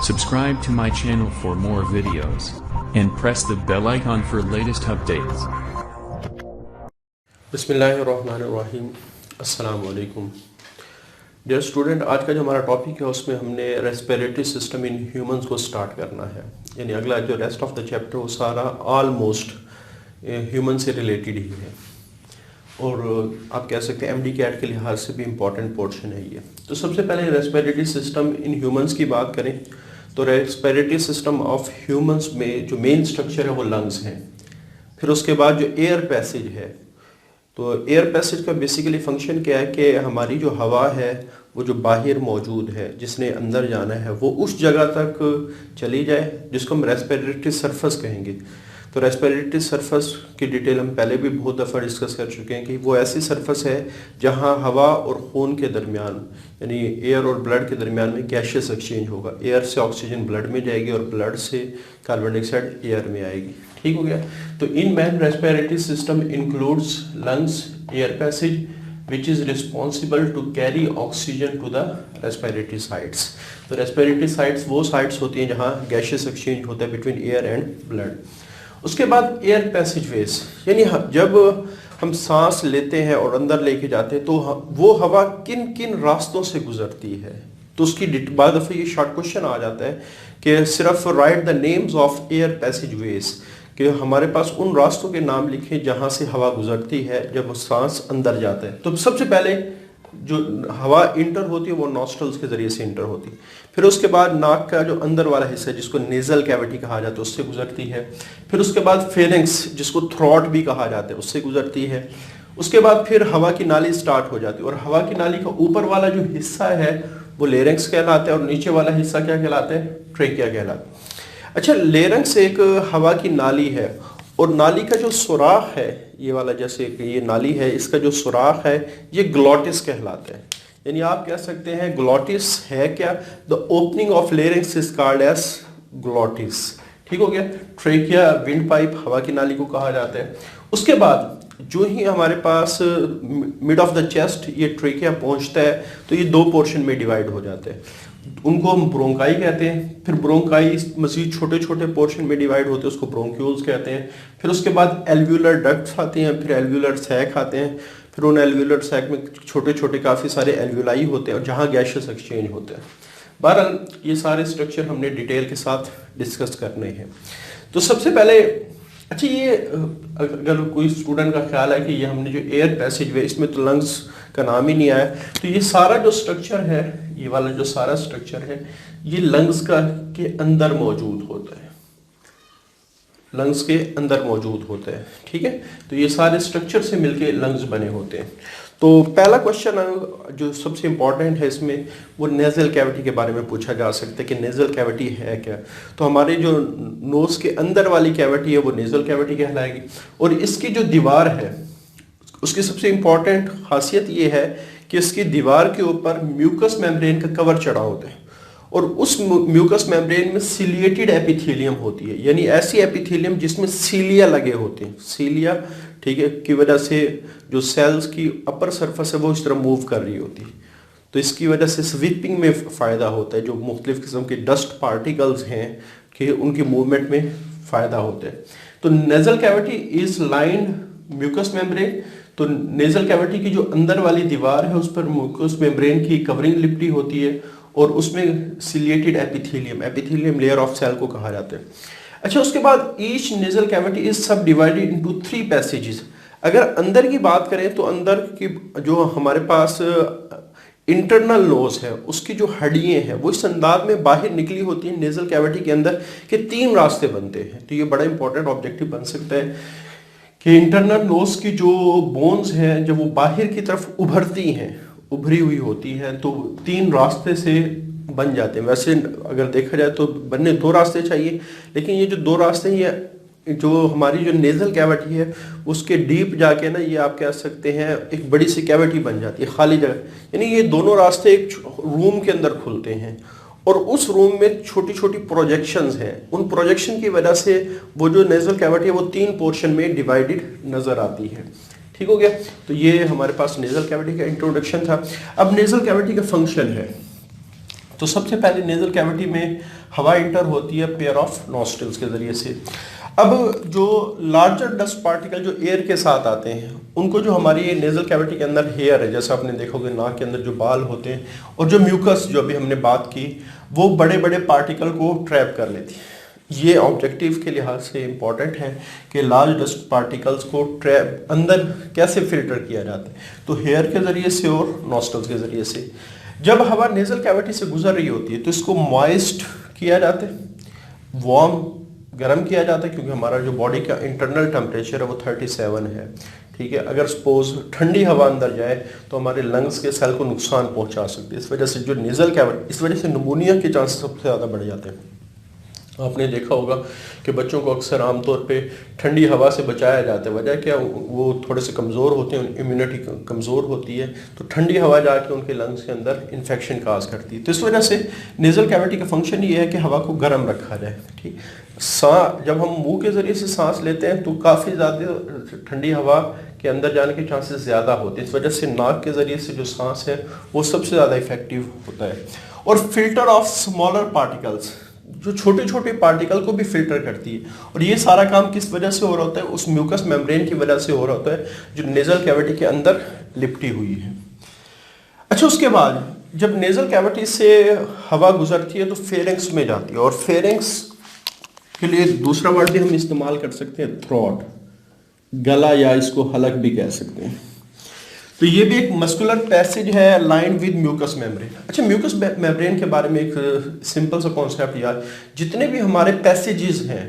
Subscribe to my channel for more videos and press the bell icon for latest updates. बिस्मिल्लाहिर्रहमानिर्रहीम, अस्सलाम वालेकुम। Dear student, आज का जो हमारा टॉपिक है उसमें हमने रेस्पिरेटरी सिस्टम इन ह्यूमंस को स्टार्ट करना है। यानी अगला जो रेस्ट ऑफ द चैप्टर वो सारा ऑलमोस्ट ह्यूमन से रिलेटेड ही है और आप कह सकते हैं एमडी कैट के लिहाज से भी इम्पॉर्टेंट पोर्शन है ये। तो सबसे पहले रेस्पिरेटरी सिस्टम इन ह्यूमंस की बात करें तो रेस्पिरेटरी सिस्टम ऑफ ह्यूमंस में जो मेन स्ट्रक्चर है वो लंग्स हैं। फिर उसके बाद जो एयर पैसेज है, तो एयर पैसेज का बेसिकली फंक्शन क्या है कि हमारी जो हवा है वो जो बाहर मौजूद है जिसने अंदर जाना है वो उस जगह तक चली जाए जिसको हम रेस्पिरेटरी सरफेस कहेंगे। तो रेस्पिरेटरी सरफेस की डिटेल हम पहले भी बहुत दफ़ा डिस्कस कर चुके हैं कि वो ऐसी सरफेस है जहां हवा और खून के दरमियान यानी एयर और ब्लड के दरमियान में गैशियस एक्सचेंज होगा। एयर से ऑक्सीजन ब्लड में जाएगी और ब्लड से कार्बन डाइऑक्साइड एयर में आएगी। ठीक हो गया। तो in man respiratory system includes lungs, air passage which is responsible to carry oxygen to the respiratory sites। तो रेस्पिरेटरी साइट्स वो साइट्स होती हैं जहाँ गैशियस एक्सचेंज होता है बिटवीन एयर एंड ब्लड। उसके बाद एयर पैसेज वेज, यानी जब हम सांस लेते हैं और अंदर लेके जाते हैं तो वो हवा किन किन रास्तों से गुजरती है। तो उसकी बाद दफ़े ये शॉर्ट क्वेश्चन आ जाता है कि सिर्फ write the names of air passageways, कि हमारे पास उन रास्तों के नाम लिखें जहां से हवा गुजरती है जब सांस अंदर जाता है। तो सबसे पहले जो हवा इंटर होती है वो नॉस्ट्रल्स के जरिए से इंटर होती है। फिर उसके बाद नाक का जो अंदर वाला हिस्सा है जिसको नेजल कैविटी कहा जाता है उससे गुजरती है। फिर उसके बाद फेरिंक्स जिसको थ्रॉट भी कहा जाता है उससे गुजरती है। उसके बाद फिर हवा की नाली स्टार्ट हो जाती है और हवा की नाली का ऊपर वाला जो हिस्सा है वो लेरिंक्स कहलाता है और नीचे वाला हिस्सा क्या कहलाता है, ट्रेकिया कहलाता है। अच्छा, लेरिंक्स एक हवा की नाली है और नाली का जो सुराख है ये वाला, जैसे ये नाली है, इसका जो सुराख है ये ग्लॉटिस कहलाता है। यानी आप कह सकते हैं ग्लॉटिस है क्या, the opening of larynx is called as glottis. ठीक हो गया। ट्रेकिया विंड पाइप हवा की नाली को कहा जाता है। उसके बाद जो ही हमारे पास मिड ऑफ द चेस्ट ये ट्रेकिया पहुंचता है तो ये दो पोर्शन में डिवाइड हो जाते हैं, उनको हम ब्रोंकाई कहते हैं। फिर ब्रोंकाई मजीद छोटे छोटे पोर्शन में डिवाइड होते हैं, उसको ब्रोंक्यूल्स कहते हैं। फिर उसके बाद एल्व्यूलर डक्ट्स आते हैं, फिर एल्व्यूलर सैक आते हैं। फिर उन एल्व्यूलर सैक में छोटे छोटे काफ़ी सारे एल्व्यूलाई होते हैं और जहाँ गैशियस एक्सचेंज होते हैं। बहरहाल ये सारे स्ट्रक्चर हमने डिटेल के साथ डिस्कस करने हैं। तो सबसे पहले अच्छा, ये अगर कोई स्टूडेंट का ख्याल है कि ये हमने जो एयर पैसेज वे इसमें तो लंग्स का नाम ही नहीं आया, तो ये सारा जो स्ट्रक्चर है, ये वाला जो सारा स्ट्रक्चर है ये लंग्स का के अंदर मौजूद होता है, लंग्स के अंदर मौजूद होता है। ठीक है। तो ये सारे स्ट्रक्चर से मिलके लंग्स बने होते हैं। तो पहला क्वेश्चन जो सबसे इंपॉर्टेंट है इसमें वो नेजल कैविटी के बारे में पूछा जा सकता है कि नेजल कैविटी है क्या। तो हमारे जो नोज के अंदर वाली कैविटी है वो नेजल कैविटी कहलाएगी और इसकी जो दीवार है उसकी सबसे इंपॉर्टेंट खासियत ये है कि इसकी दीवार के ऊपर म्यूकस मेम्ब्रेन का कवर चढ़ा होता है और उस म्यूकस मेम्ब्रेन में सिलिएटेड एपिथेलियम होती है, यानी ऐसी एपिथेलियम जिसमें सीलिया लगे होते हैं। सीलिया, ठीक है, की वजह से जो सेल्स की अपर सरफेस है वो इस तरह मूव कर रही होती है। तो इसकी वजह से स्वीपिंग में फ़ायदा होता है, जो मुख्तलिफ किस्म के डस्ट पार्टिकल्स हैं कि उनकी मूवमेंट में फ़ायदा होता है। तो nasal cavity is lined mucous membrane. तो नेजल कैविटी की जो अंदर वाली दीवार है उस पर म्यूकस मेम्ब्रेन की कवरिंग लिपटी होती है और उसमें ciliated epithelium layer of cell को कहा जाता है। अच्छा, उसके बाद each nasal cavity is subdivided into 3 passages. अगर अंदर की बात करें तो अंदर की जो हमारे पास इंटरनल नोज है उसकी जो हड्डियां हैं वो इस अंदाज में बाहर निकली होती हैं नेजल कैविटी के अंदर कि 3 रास्ते बनते हैं। तो ये बड़ा इंपॉर्टेंट ऑब्जेक्टिव बन सकता है कि इंटरनल नोज की जो बोन्स हैं जब वो बाहर की तरफ उभरती हैं, उभरी हुई होती है, तो 3 रास्ते से बन जाते हैं। वैसे अगर देखा जाए तो बनने 2 रास्ते चाहिए, लेकिन ये जो 2 रास्ते हैं ये जो हमारी जो नेजल कैविटी है उसके डीप जाके ना ये आप कह सकते हैं एक बड़ी सी कैविटी बन जाती है, खाली जगह। यानी ये दोनों रास्ते एक रूम के अंदर खुलते हैं और उस रूम में छोटी छोटी प्रोजेक्शंस हैं। उन प्रोजेक्शन की वजह से वो जो नेजल कैविटी है वो 3 पोर्शन में डिवाइडेड नजर आती है। ठीक हो गया। तो ये हमारे पास नेजल कैविटी का इंट्रोडक्शन था। अब नेजल कैविटी का फंक्शन है। तो सबसे पहले नेजल कैविटी में हवा इंटर होती है पेयर ऑफ नॉस्ट्रिल्स के जरिए से। अब जो लार्जर डस्ट पार्टिकल जो एयर के साथ आते हैं उनको जो हमारी नेजल कैविटी के अंदर हेयर है, जैसे आपने देखोगे नाक के अंदर जो बाल होते हैं और जो म्यूकस जो अभी हमने बात की, वो बड़े बड़े पार्टिकल को ट्रैप कर लेती है। ये ऑब्जेक्टिव के लिहाज से इम्पॉर्टेंट है कि लार्ज डस्ट पार्टिकल्स को ट्रैप अंदर कैसे फिल्टर किया जाता है, तो हेयर के ज़रिए से और नॉस्ट्रल्स के ज़रिए से। जब हवा नेजल कैविटी से गुजर रही होती है तो इसको मॉइस्ट किया जाता है, वार्म गर्म किया जाता है, क्योंकि हमारा जो बॉडी का इंटरनल टेम्परेचर है वो 37 है। ठीक है, अगर सपोज ठंडी हवा अंदर जाए तो हमारे लंग्स के सेल को नुकसान पहुंचा सकती है। इस वजह से जो नेजल कैविटी, इस वजह से निमोनिया के चांसेस सबसे ज़्यादा बढ़ जाते हैं। आपने देखा होगा कि बच्चों को अक्सर आमतौर पे ठंडी हवा से बचाया जाता है। वजह क्या, वो थोड़े से कमज़ोर होते हैं, इम्यूनिटी कमज़ोर होती है, तो ठंडी हवा जाके उनके लंग्स के अंदर इन्फेक्शन काज करती है। तो इस वजह से नेजल कैविटी का फंक्शन ये है कि हवा को गर्म रखा जाए। ठीक, जब हम मुंह के ज़रिए से सांस लेते हैं तो काफ़ी ज़्यादा ठंडी हवा के अंदर जाने के चांसेस ज़्यादा होते हैं। इस वजह से नाक के ज़रिए से जो सांस है वो सबसे ज़्यादा इफेक्टिव होता है। और फिल्टर ऑफ स्मॉलर पार्टिकल्स, जो छोटे छोटे पार्टिकल को भी फिल्टर करती है, और ये सारा काम किस वजह से हो रहा होता है, उस म्यूकस मेम्ब्रेन की वजह से हो रहा होता है जो नेजल कैविटी के अंदर लिपटी हुई है। अच्छा, उसके बाद जब नेजल कैविटी से हवा गुजरती है तो फेरिंग्स में जाती है, और फेरिंग्स के लिए दूसरा वर्ड भी हम इस्तेमाल कर सकते हैं, थ्रोट, गला, या इसको हलक भी कह सकते हैं। तो ये भी एक मस्कुलर पैसेज है लाइन विद म्यूकस मेम्ब्रेन। अच्छा, म्यूकस मेम्ब्रेन के बारे में एक सिंपल सा कॉन्सेप्ट यार, जितने भी हमारे पैसेजेस हैं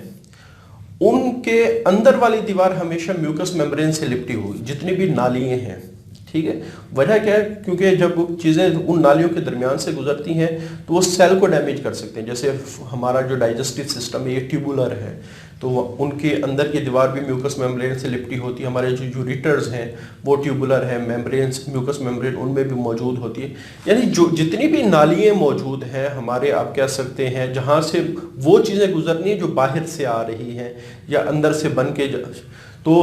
उनके अंदर वाली दीवार हमेशा म्यूकस मेम्ब्रेन से लिपटी हुई, जितनी भी नालियाँ हैं। ठीक है, वजह क्या है, क्योंकि जब चीज़ें उन नालियों के दरमियान से गुजरती हैं तो वो सेल को डैमेज कर सकते हैं। जैसे हमारा जो डाइजेस्टिव सिस्टम है ये ट्यूबुलर है, तो उनके अंदर की दीवार भी म्यूकस मेम्ब्रेन से लिपटी होती है। हमारे जो यूरिटर्स हैं वो ट्यूबुलर है, मेम्ब्रेन म्यूकस मेम्ब्रेन उनमें भी मौजूद होती है। यानी जो जितनी भी नालियाँ मौजूद हैं हमारे, आप कह सकते हैं, जहाँ से वो चीज़ें गुजरनी है जो बाहर से आ रही हैं या अंदर से बन के, तो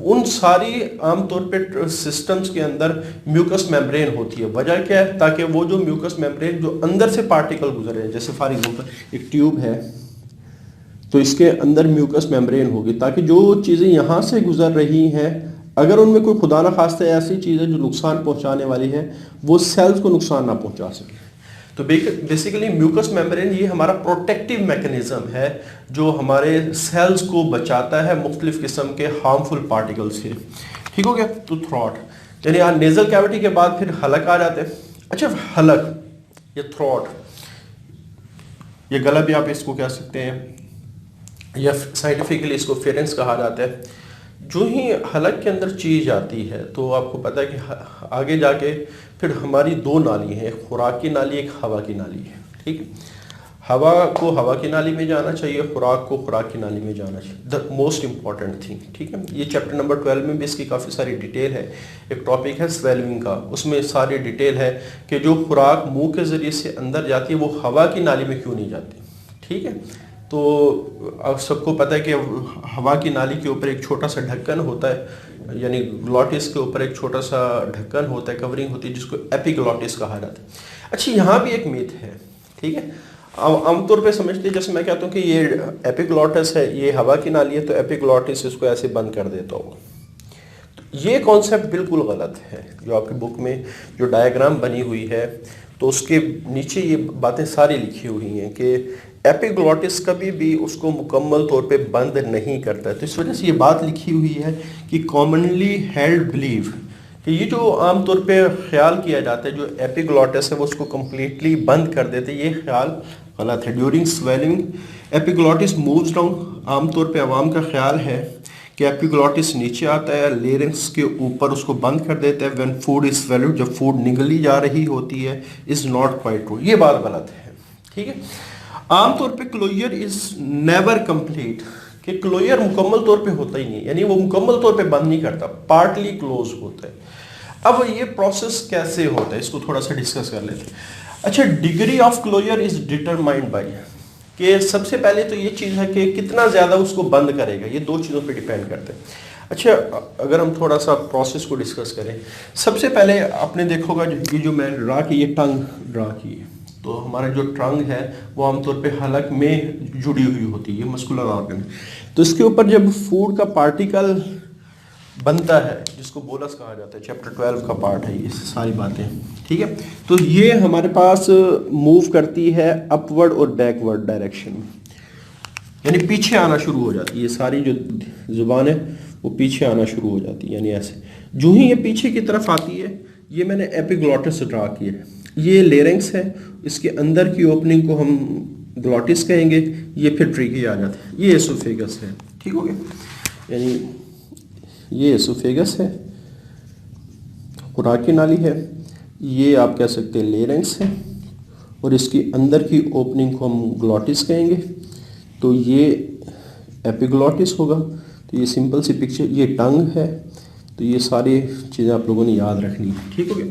उन सारी आमतौर पे सिस्टम्स के अंदर म्यूकस मेम्ब्रेन होती है। वजह क्या है, ताकि वो जो म्यूकस मेम्ब्रेन जो अंदर से पार्टिकल गुजर रहे हैं, जैसे फॉर एग्जांपल एक ट्यूब है तो इसके अंदर म्यूकस मेम्ब्रेन होगी, ताकि जो चीज़ें यहाँ से गुजर रही हैं अगर उनमें कोई खुदा न खास्ता ऐसी चीज़ है जो नुकसान पहुँचाने वाली है, वो सेल्स को नुकसान ना पहुँचा सके। तो बेसिकली म्यूकस मेम्ब्रेन ये हमारा प्रोटेक्टिव मैकेनिज्म है जो हमारे सेल्स को बचाता है मुख्तलिफ किस्म के हार्मफुल पार्टिकल से। ठीक हो गया, तो थ्रोट, यानी यहाँ नेजल कैविटी के बाद फिर हलक आ जाते हैं। अच्छा, हलक, ये थ्रोट, ये गला भी आप इसको कह सकते हैं, या साइंटिफिकली इसको फेरेंस कहा जाता है। जो ही हलक के अंदर चीज़ आती है तो आपको पता है कि आगे जाके फिर हमारी दो नाली हैं, एक खुराक की नाली, एक हवा की नाली है। ठीक है, हवा को हवा की नाली में जाना चाहिए, खुराक को खुराक की नाली में जाना चाहिए, द मोस्ट इंपॉर्टेंट थिंग। ठीक है, ये चैप्टर नंबर 12 में भी इसकी काफ़ी सारी डिटेल है। एक टॉपिक है स्वेलविंग का, उसमें सारी डिटेल है कि जो खुराक मुंह के ज़रिए से अंदर जाती है वो हवा की नाली में क्यों नहीं जाती। ठीक है, तो अब सबको पता है कि हवा की नाली के ऊपर एक छोटा सा ढक्कन होता है, यानी ग्लॉटिस के ऊपर एक छोटा सा ढक्कन होता है, कवरिंग होती है, जिसको एपिग्लॉटिस कहा जाता है। अच्छा, यहाँ भी एक मिथ है। ठीक है, आमतौर पे समझते हैं, जैसे मैं कहता हूँ कि ये एपिग्लॉटिस है, ये हवा की नाली है, तो एपिग्लॉटिस इसको ऐसे बंद कर देता हूँ। तो ये कॉन्सेप्ट बिल्कुल गलत है। जो आपकी बुक में जो डायग्राम बनी हुई है तो उसके नीचे ये बातें सारी लिखी हुई हैं कि एपिग्लॉटिस कभी भी उसको मुकम्मल तौर पे बंद नहीं करता है। तो इस वजह से ये बात लिखी हुई है कि कॉमनली हेल्ड बिलीव कि ये जो आमतौर पे ख्याल किया जाता है जो एपिग्लॉटिस है वो उसको कम्प्लीटली बंद कर देते हैं, ये ख्याल गलत है। During swelling epiglottis moves down, आमतौर पे अवाम का ख्याल है कि एपिग्लॉटिस नीचे आता है, लेरिंक्स के ऊपर उसको बंद कर देता है। व्हेन फूड इज स्वेल्ड, जब फूड निगली जा रही होती है, इज नॉट क्वाइट ट्रू, ये बात गलत है। ठीक है, आमतौर पे क्लोजर इज नेवर कंप्लीट, कि क्लोजर मुकम्मल तौर पे होता ही नहीं, यानी वो मुकम्मल तौर पे बंद नहीं करता, पार्टली क्लोज होता है। अब ये प्रोसेस कैसे होता है इसको थोड़ा सा डिस्कस कर लेते हैं। अच्छा, degree of closure is determined by, कि सबसे पहले तो ये चीज़ है कि कितना ज़्यादा उसको बंद करेगा, ये दो चीज़ों पे डिपेंड करते हैं। अच्छा, अगर हम थोड़ा सा प्रोसेस को डिस्कस करें, सबसे पहले आपने देखोगा ये जो मैंने ड्रा की, ये टंग ड्रा की है, तो हमारा जो टंग है वो आमतौर पे हलक में जुड़ी हुई होती है, ये मस्कुलर ऑर्गन। तो इसके ऊपर जब फूड का पार्टिकल बनता है जिसको बोलस कहा जाता है, चैप्टर 12 का पार्ट है ये सारी बातें, ठीक है। तो ये हमारे पास मूव करती है अपवर्ड और बैकवर्ड डायरेक्शन में, यानी पीछे आना शुरू हो जाती है। ये सारी जो जुबान है वो पीछे आना शुरू हो जाती है, यानी ऐसे जो ही ये पीछे की तरफ आती है, ये मैंने एपिग्लॉटिस ड्रा किया है, ये लेरिंक्स है, इसके अंदर की ओपनिंग को हम ग्लॉटिस कहेंगे, ये फिर ट्रीकी आ जाता है, ये एसोफेगस है, ठीक हो गया। यानी ये एसोफेगस है, खुराक की नाली है, ये आप कह सकते हैं लेरिंक्स है, और इसकी अंदर की ओपनिंग को हम ग्लॉटिस कहेंगे, तो ये एपिग्लॉटिस होगा। तो ये सिंपल सी पिक्चर, ये टंग है, तो ये सारी चीज़ें आप लोगों ने याद रखनी है, ठीक हो गया।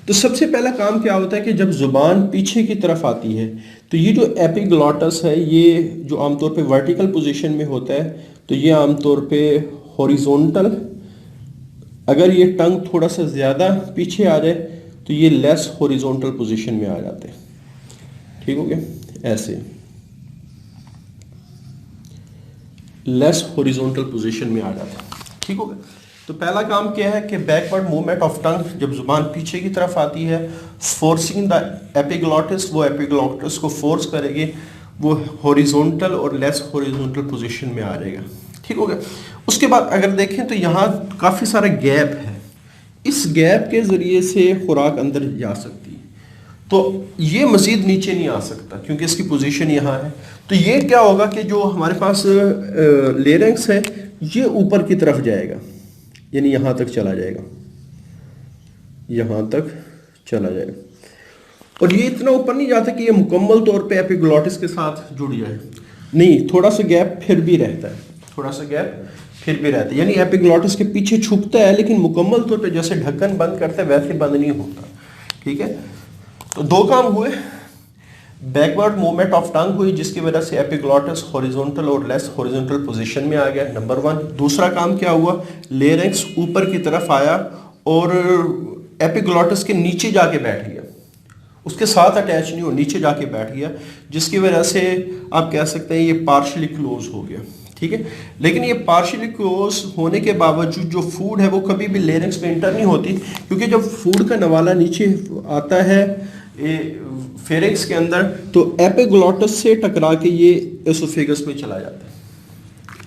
तो सबसे पहला काम क्या होता है कि जब जुबान पीछे की तरफ आती है तो ये जो एपिग्लॉटस है, ये जो आमतौर पे वर्टिकल पोजीशन में होता है, तो ये आमतौर पे हॉरिजॉन्टल, अगर ये टंग थोड़ा सा ज़्यादा पीछे आ जाए तो ये लेस हॉरिजॉन्टल पोजीशन में आ जाते हैं, ठीक हो गया, ऐसे लेस हॉरिजॉन्टल पोजीशन में आ जाते हैं, ठीक हो गया। तो पहला काम क्या है कि बैकवर्ड मूवमेंट ऑफ टंग, जब जुबान पीछे की तरफ आती है, फोर्सिंग द एपिग्लॉटिस, वो एपिग्लॉटिस को फोर्स करेगी, वो हॉरिजॉन्टल और लेस हॉरिजॉन्टल पोजीशन में आ जाएगा, ठीक हो गया। उसके बाद अगर देखें तो यहाँ काफ़ी सारा गैप है, इस गैप के ज़रिए से खुराक अंदर जा सकती है, तो ये मज़ीद नीचे नहीं आ सकता क्योंकि इसकी पोजीशन यहाँ है। तो ये क्या होगा कि जो हमारे पास लेरिंक्स है ये ऊपर की तरफ जाएगा, यानी यहाँ तक चला जाएगा, यहाँ तक चला जाएगा, और ये इतना ऊपर नहीं जाता कि ये मुकम्मल तौर पे एपिग्लॉटिस के साथ जुड़ जाए, नहीं, थोड़ा सा गैप फिर भी रहता है, थोड़ा सा गैप फिर भी रहता है, यानी एपिग्लॉटिस के पीछे छुपता है लेकिन मुकम्मल तौर पे जैसे ढक्कन बंद करता है वैसे बंद नहीं होता, ठीक है। तो दो काम हुए, बैकवर्ड मूवमेंट ऑफ टंग हुई जिसकी वजह से एपिग्लॉटिस हॉरिजॉन्टल और लेस हॉरिजॉन्टल पोजीशन में आ गया, नंबर 1। दूसरा काम क्या हुआ, लेरिंक्स ऊपर की तरफ आया और एपिग्लॉटिस के नीचे जाके बैठ गया, उसके साथ अटैच नहीं हो, नीचे जाके बैठ गया, जिसकी वजह से आप कह सकते हैं ये पार्शली क्लोज हो गया, ठीक है। लेकिन ये पार्शियली क्लोज होने के बावजूद जो फूड है वो कभी भी लेरिंक्स में इंटर नहीं होती, क्योंकि जब फूड का नवाला नीचे आता है फेरिंक्स के अंदर तो एपिग्लॉटिस से टकरा के ये एसोफेगस में चला जाता है,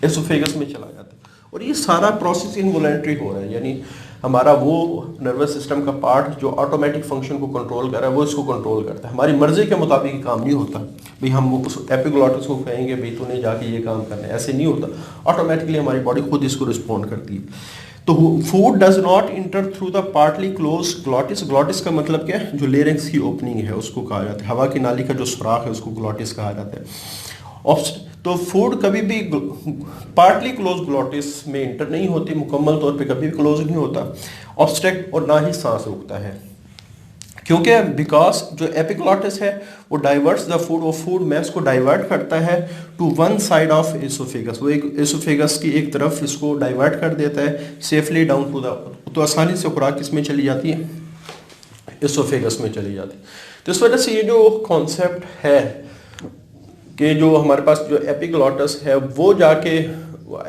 एसोफेगस में चला जाता है, और ये सारा प्रोसेस इनवॉलंटरी हो रहा है, यानी हमारा वो नर्वस सिस्टम का पार्ट जो ऑटोमेटिक फंक्शन को कंट्रोल कर रहा है वो इसको कंट्रोल करता है, हमारी मर्जी के मुताबिक काम नहीं होता। भाई हम उस एपिग्लॉटिस को कहेंगे भाई तूने जाके ये काम करना है, ऐसे नहीं होता, ऑटोमेटिकली हमारी बॉडी खुद इसको रिस्पॉन्ड करती है। तो food does not inter through the partly close glottis, glottis का मतलब क्या है, जो लेरिंक्स की ओपनिंग है उसको कहा जाता है, हवा की नाली का जो सुराख है उसको ग्लॉटिस कहा जाता है। तो फूड कभी भी पार्टली क्लोज ग्लॉटिस में इंटर नहीं होती, मुकम्मल तौर पे कभी भी क्लोज नहीं होता, ऑब्स्ट्रक्ट और ना ही सांस रुकता है, क्योंकि बिकॉज जो एपिग्लॉटिस है वो डाइवर्ट्स द फूड, वो फूड मैस को डाइवर्ट करता है to one side of oesophagus, वो एक एसोफेगस की एक तरफ इसको डाइवर्ट कर देता है सेफली डाउन टू द, तो आसानी से खुराक किसमें चली जाती है, एसोफेगस में चली जाती है। तो इस वजह से ये जो कॉन्सेप्ट है कि जो हमारे पास जो एपिग्लॉटिस है वो जाके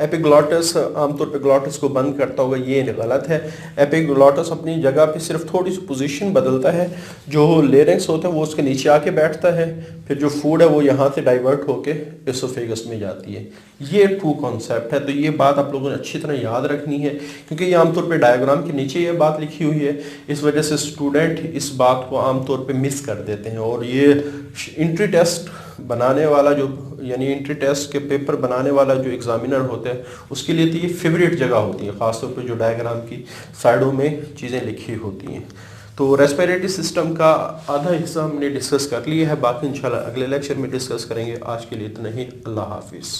एपिग्लॉटिस आमतौर पे ग्लॉटिस को बंद करता होगा, ये गलत है। एपिग्लॉटिस अपनी जगह पे सिर्फ थोड़ी सी पोजीशन बदलता है, जो लेरिंक्स होता है वो उसके नीचे आके बैठता है, फिर जो फूड है वो यहाँ से डाइवर्ट होके एसोफेगस में जाती है, ये ट्रू कॉन्सेप्ट है। तो ये बात आप लोगों ने अच्छी तरह याद रखनी है, क्योंकि ये आमतौर पे डायग्राम के नीचे ये बात लिखी हुई है, इस वजह से स्टूडेंट इस बात को आमतौर पे मिस कर देते हैं, और ये एंट्री टेस्ट बनाने वाला जो, यानी एंट्री टेस्ट के पेपर बनाने वाला जो एग्जामिनर होते हैं उसके लिए तो ये फेवरेट जगह होती है, ख़ासतौर पे जो डायग्राम की साइडों में चीज़ें लिखी होती हैं। तो रेस्पिरेटरी सिस्टम का आधा हिस्सा हमने डिस्कस कर लिया है, बाकी इंशाल्लाह अगले लेक्चर में डिस्कस करेंगे। आज के लिए इतना ही, अल्लाह हाफिज़।